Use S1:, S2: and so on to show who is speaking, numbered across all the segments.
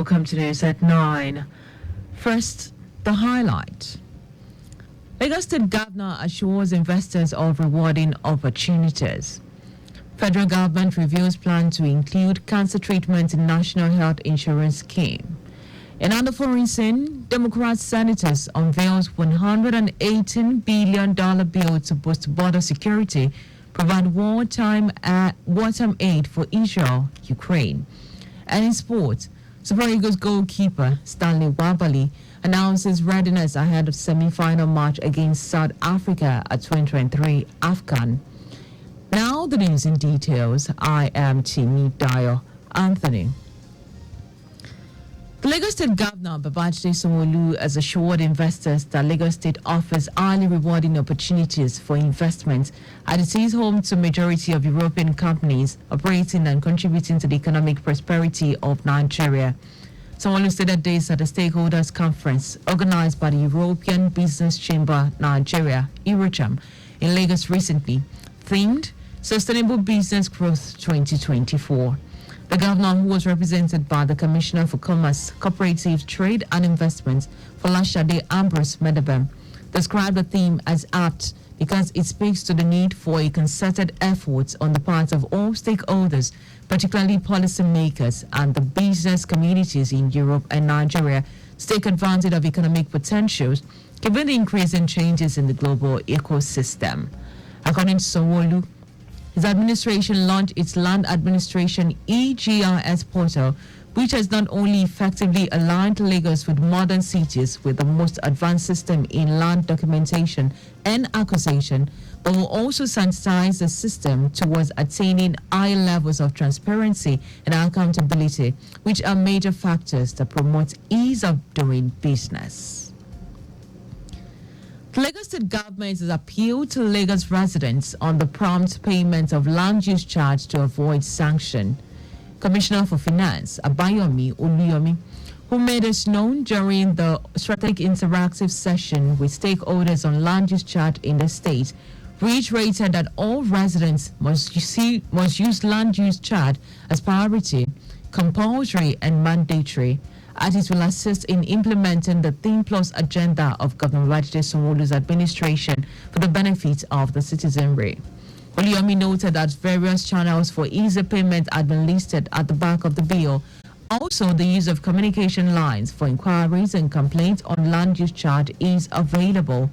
S1: Welcome to news at 9. First, the highlight. Lagos State Governor assures investors of rewarding opportunities. Federal government reveals plan to include cancer treatment in National Health Insurance Scheme. In other foreign scene, Democrat senators unveils $118 billion bill to boost border security, provide wartime aid for Israel, Ukraine. And in sports, Super Eagles goalkeeper Stanley Wabali announces readiness ahead of semi-final match against South Africa at 2023 AFCON. Now the news in details. I am Dayo Anthony. The Lagos State Governor Babajide Sanwo-Olu has assured investors that Lagos State offers highly rewarding opportunities for investment, as it is home to majority of European companies operating and contributing to the economic prosperity of Nigeria. Sanwo-Olu stated this at a stakeholders conference organized by the European Business Chamber Nigeria, EUROCHAM, in Lagos recently, themed Sustainable Business Growth 2024. The governor, who was represented by the Commissioner for Commerce, Cooperative Trade and Investment, Folashade Ambrose Medebem, described the theme as apt because it speaks to the need for a concerted effort on the part of all stakeholders, particularly policymakers and the business communities in Europe and Nigeria, to take advantage of economic potentials, given the increasing changes in the global ecosystem. According to Sanwo-Olu, his administration launched its Land Administration EGRS portal, which has not only effectively aligned Lagos with modern cities with the most advanced system in land documentation and acquisition, but will also sensitize the system towards attaining high levels of transparency and accountability, which are major factors that promote ease of doing business. The Lagos State government has appealed to Lagos residents on the prompt payment of land use charge to avoid sanction. Commissioner for Finance, Abayomi Oluyomi, who made this known during the strategic interactive session with stakeholders on land use charge in the state, reiterated that all residents must use land use charge as priority, compulsory and mandatory, as it will assist in implementing the Theme Plus agenda of Governor Babajide Sanwo-Olu's administration for the benefit of the citizenry. Oluyomi noted that various channels for easy payment had been listed at the back of the bill. Also, the use of communication lines for inquiries and complaints on land use charge is available,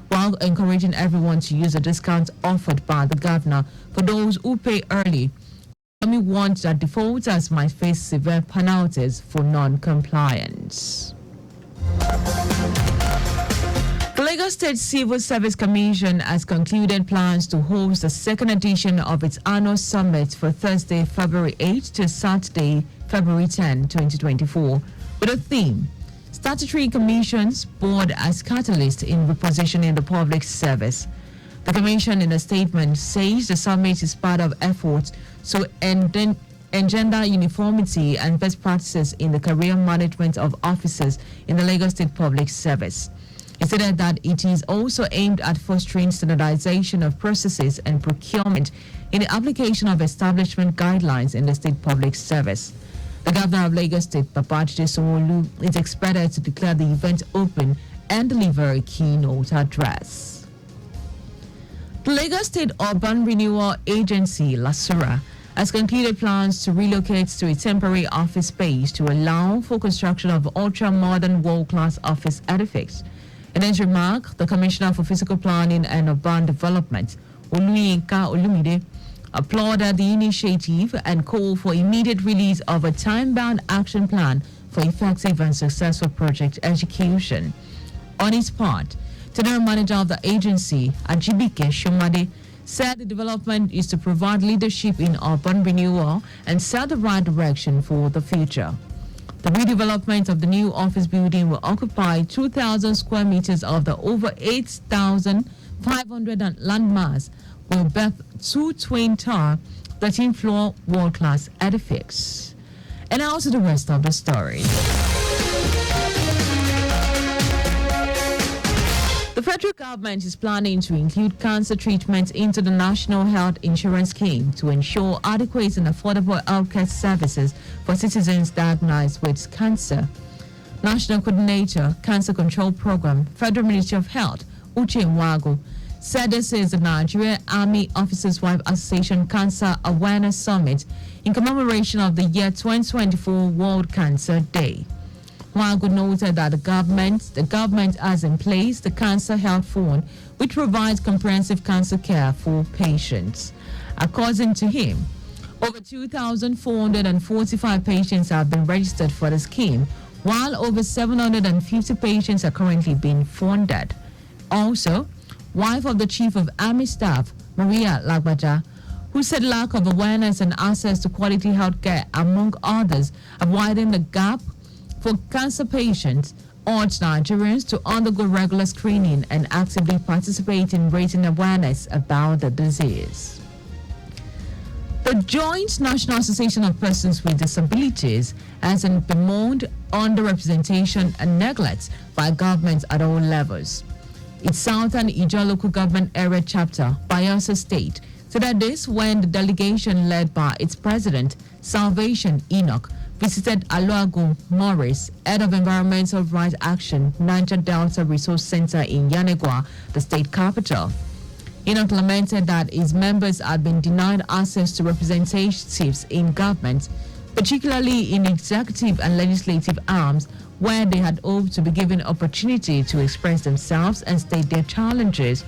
S1: while encouraging everyone to use a discount offered by the governor for those who pay early. Oluyomi warned that defaulters might face severe penalties for non-compliance. The Lagos State Civil Service Commission has concluded plans to host the second edition of its annual summit for Thursday, February 8 to Saturday, February 10, 2024, with a theme, Statutory Commissions Board as Catalyst in Repositioning the Public Service. The Commission, in a statement, says the summit is part of efforts to engender uniformity and best practices in the career management of officers in the Lagos State Public Service. It said that it is also aimed at fostering standardization of processes and procurement in the application of establishment guidelines in the state public service. The Governor of Lagos State, Babajide Sanwo-Olu, is expected to declare the event open and deliver a keynote address. The Lagos State Urban Renewal Agency, LASURA, has concluded plans to relocate to a temporary office space to allow for construction of ultra-modern world-class office edifice. In his remark, the Commissioner for Physical Planning and Urban Development, Oluyinka Olumide, applauded the initiative and called for immediate release of a time-bound action plan for effective and successful project execution. On his part, General Manager of the agency, Ajibike Shomade, said the development is to provide leadership in urban renewal and set the right direction for the future. The redevelopment of the new office building will occupy 2,000 square meters of the over 8,500 landmass, will birth two twin-tower, 13-floor world-class edifices. And now to the rest of the story. The federal government is planning to include cancer treatment into the National Health Insurance Scheme to ensure adequate and affordable healthcare services for citizens diagnosed with cancer. National Coordinator, Cancer Control Program, Federal Ministry of Health, Uche Nwagu, said this is the Nigerian Army Officers' Wife Association Cancer Awareness Summit in commemoration of the year 2024 World Cancer Day. Nwagu noted that the government has in place the Cancer Health Fund, which provides comprehensive cancer care for patients. According to him, over 2,445 patients have been registered for the scheme, while over 750 patients are currently being funded. Also, wife of the Chief of Army Staff, Maria Lagbaja, who said lack of awareness and access to quality health care, among others, have widened the gap for cancer patients, urged Nigerians to undergo regular screening and actively participate in raising awareness about the disease. The Joint National Association of Persons with Disabilities has bemoaned underrepresentation and neglect by governments at all levels. Its Southern Ijaw Local Government Area Chapter, Bayelsa State, said that this when the delegation led by its president, Salvation Enoch, visited Aluago Morris, head of Environmental Rights Action, Niger Delta Resource Center in Yanegwa, the state capital. Enoch lamented that his members had been denied access to representatives in government, particularly in the executive and legislative arms, where they had hoped to be given opportunity to express themselves and state their challenges.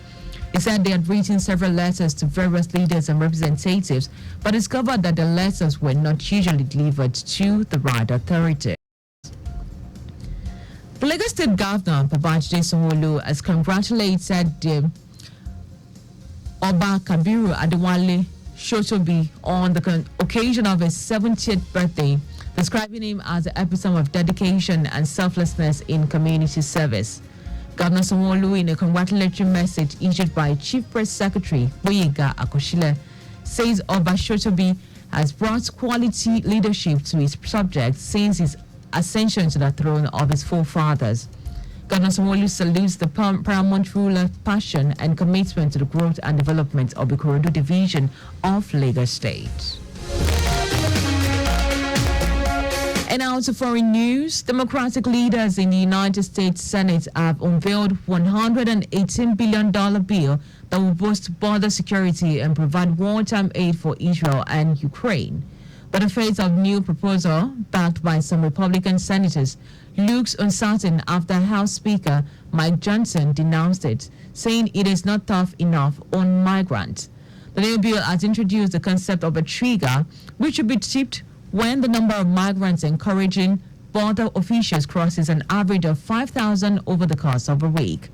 S1: He said they had written several letters to various leaders and representatives, but discovered that the letters were not usually delivered to the right authority. The Lagos State Governor, Babajide Sanwo-Olu, has congratulated Oba Kabiru Adewale Shotobi on the occasion of his 70th birthday, describing him as the epitome of dedication and selflessness in community service. Governor Sanwo-Olu, in a congratulatory message issued by Chief Press Secretary Boyega Akoshile, says Oba Shotobi has brought quality leadership to his subjects since his ascension to the throne of his forefathers. Governor Sanwo-Olu salutes the paramount ruler's passion and commitment to the growth and development of the Ikorodu division of Lagos State. And now to foreign news. Democratic leaders in the United States Senate have unveiled $118 billion bill that will boost border security and provide wartime aid for Israel and Ukraine. But the fate of new proposal, backed by some Republican senators, looks uncertain after House Speaker Mike Johnson denounced it, saying it is not tough enough on migrants. The new bill has introduced the concept of a trigger, which should be tipped when the number of migrants encouraging border officials crosses an average of 5,000 over the course of a week.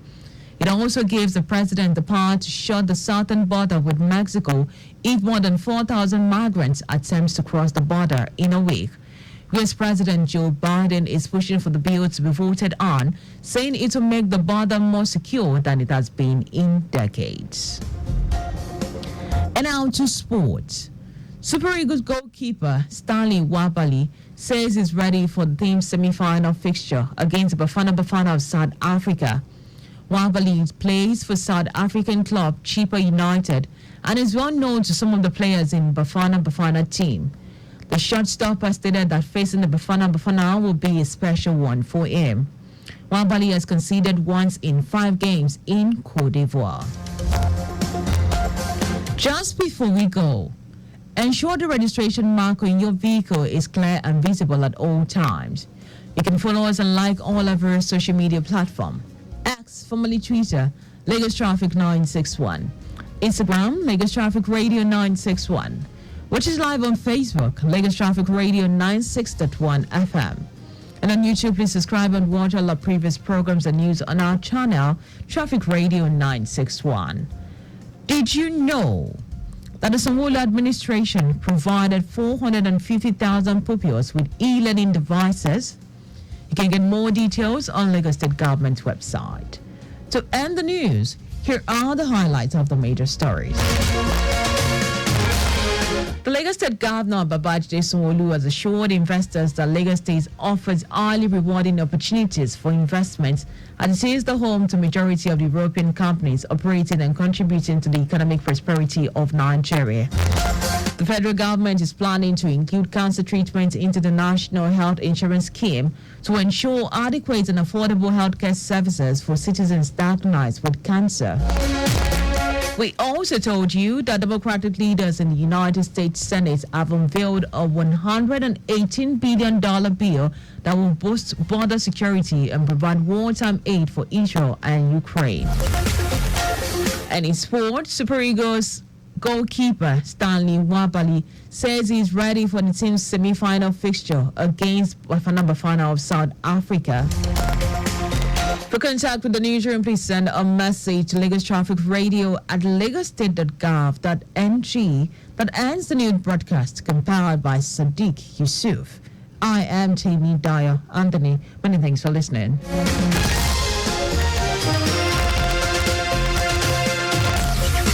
S1: It also gives the president the power to shut the southern border with Mexico if more than 4,000 migrants attempt to cross the border in a week. U.S. President Joe Biden is pushing for the bill to be voted on, saying it will make the border more secure than it has been in decades. And now to sports. Super Eagles goalkeeper Stanley Wabali says he's ready for the team's semi-final fixture against Bafana Bafana of South Africa. Wabali plays for South African club Chippa United and is well known to some of the players in Bafana Bafana team. The shortstopper stated that facing the Bafana Bafana will be a special one for him. Wabali has conceded once in 5 games in Cote d'Ivoire. Just before we go, ensure the registration marker in your vehicle is clear and visible at all times. You can follow us and like all of our social media platforms. X, formerly Twitter, Lagos Traffic 961. Instagram, Lagos Traffic Radio 961. Which is live on Facebook, Lagos Traffic Radio 96.1 FM. And on YouTube, please subscribe and watch all our previous programs and news on our channel, Traffic Radio 961. Did you know that the Sanwo-Olu administration provided 450,000 pupils with e-learning devices? You can get more details on Lagos State Government website. To end the news, here are the highlights of the major stories. The Lagos State Governor Babajide Sanwo-Olu has assured investors that Lagos State offers highly rewarding opportunities for investment, as it is the home to majority of the European companies operating and contributing to the economic prosperity of Nigeria. The federal government is planning to include cancer treatment into the National Health Insurance Scheme to ensure adequate and affordable healthcare services for citizens diagnosed with cancer. We also told you that Democratic leaders in the United States Senate have unveiled a $118 billion bill that will boost border security and provide wartime aid for Israel and Ukraine. And in sport, Super Eagles goalkeeper Stanley Wabali says he's ready for the team's semi-final fixture against Bafana Bafana of South Africa. For contact with the newsroom, please send a message to Lagos Traffic Radio at lagosstate.gov.ng. That ends the news broadcast compiled by Sadiq Yusuf. I am Dayo. Anthony, many thanks for listening.